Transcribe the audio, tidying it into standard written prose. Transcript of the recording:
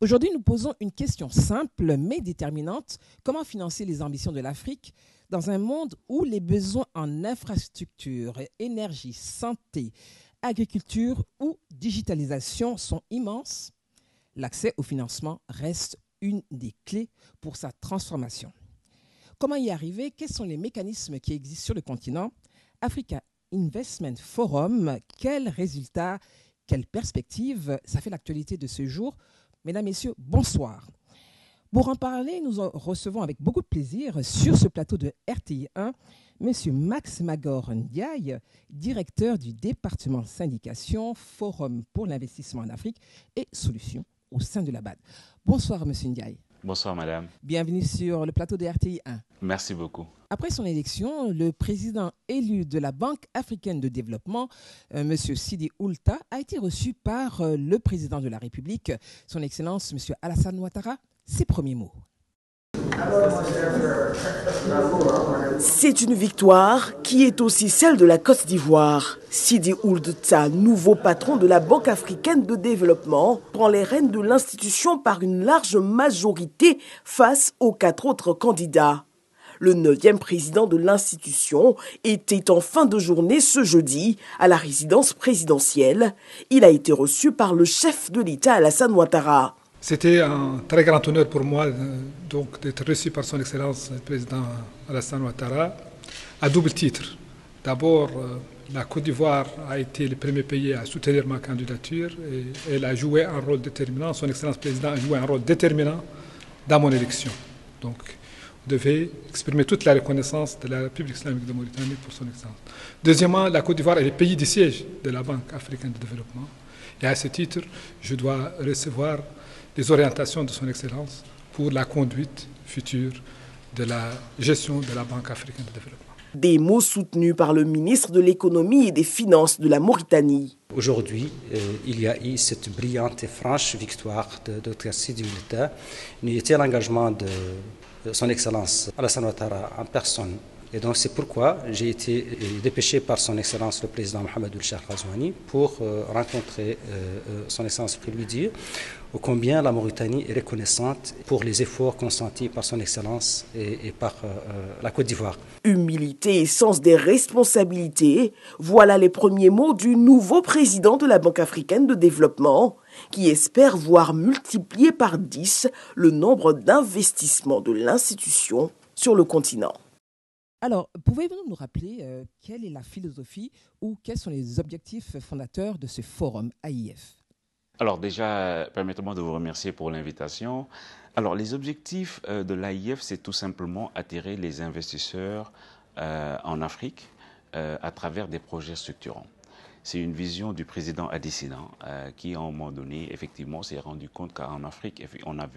Aujourd'hui, nous posons une question simple mais déterminante. Comment financer les ambitions de l'Afrique dans un monde où les besoins en infrastructure, énergie, santé, agriculture ou digitalisation sont immenses? L'accès au financement reste une des clés pour sa transformation. Comment y arriver? Quels sont les mécanismes qui existent sur le continent? Africa Investment Forum, quels résultats, quelles perspectives? Ça fait l'actualité de ce jour. Mesdames, Messieurs, bonsoir. Pour en parler, nous en recevons avec beaucoup de plaisir sur ce plateau de RTI 1 Monsieur Max Magor Ndiaye, directeur du département syndication, Forum pour l'investissement en Afrique et solutions au sein de la BAD. Bonsoir, Monsieur Ndiaye. Bonsoir, madame. Bienvenue sur le plateau de RTI 1. Merci beaucoup. Après son élection, le président élu de la Banque africaine de développement, M. Sidi Oulta, a été reçu par le président de la République, son Excellence M. Alassane Ouattara. Ses premiers mots. C'est une victoire qui est aussi celle de la Côte d'Ivoire. Sidi Oulta, nouveau patron de la Banque africaine de développement, prend les rênes de l'institution par une large majorité face aux 4 autres candidats. Le 9e président de l'institution était en fin de journée ce jeudi à la résidence présidentielle. Il a été reçu par le chef de l'État Alassane Ouattara. C'était un très grand honneur pour moi donc d'être reçu par son Excellence le président Alassane Ouattara à double titre. D'abord, la Côte d'Ivoire a été le premier pays à soutenir ma candidature et elle a joué un rôle déterminant. Son Excellence le président a joué un rôle déterminant dans mon élection. Donc, vous devez exprimer toute la reconnaissance de la République islamique de Mauritanie pour son Excellence. Deuxièmement, la Côte d'Ivoire est le pays de siège de la Banque africaine de développement. Et à ce titre, je dois recevoir les orientations de son Excellence pour la conduite future de la gestion de la Banque africaine de développement. Des mots soutenus par le ministre de l'économie et des finances de la Mauritanie. Aujourd'hui, il y a eu cette brillante et franche victoire de Dr Sidi Oulta. Il y était l'engagement de son Excellence Alassane Ouattara en personne. Et donc c'est pourquoi j'ai été dépêché par son Excellence le président Mohamed Ould Cheikh Ghazouani pour rencontrer son Excellence pour lui dire combien la Mauritanie est reconnaissante pour les efforts consentis par son Excellence et par la Côte d'Ivoire. Humilité et sens des responsabilités, voilà les premiers mots du nouveau président de la Banque africaine de développement qui espère voir multiplier par 10 le nombre d'investissements de l'institution sur le continent. Alors, pouvez-vous nous rappeler quelle est la philosophie ou quels sont les objectifs fondateurs de ce forum AIF? Alors déjà, permettez-moi de vous remercier pour l'invitation. Alors les objectifs de l'AIF, c'est tout simplement attirer les investisseurs en Afrique à travers des projets structurants. C'est une vision du président Adesina qui, à un moment donné, effectivement, s'est rendu compte qu'en Afrique, on n'avait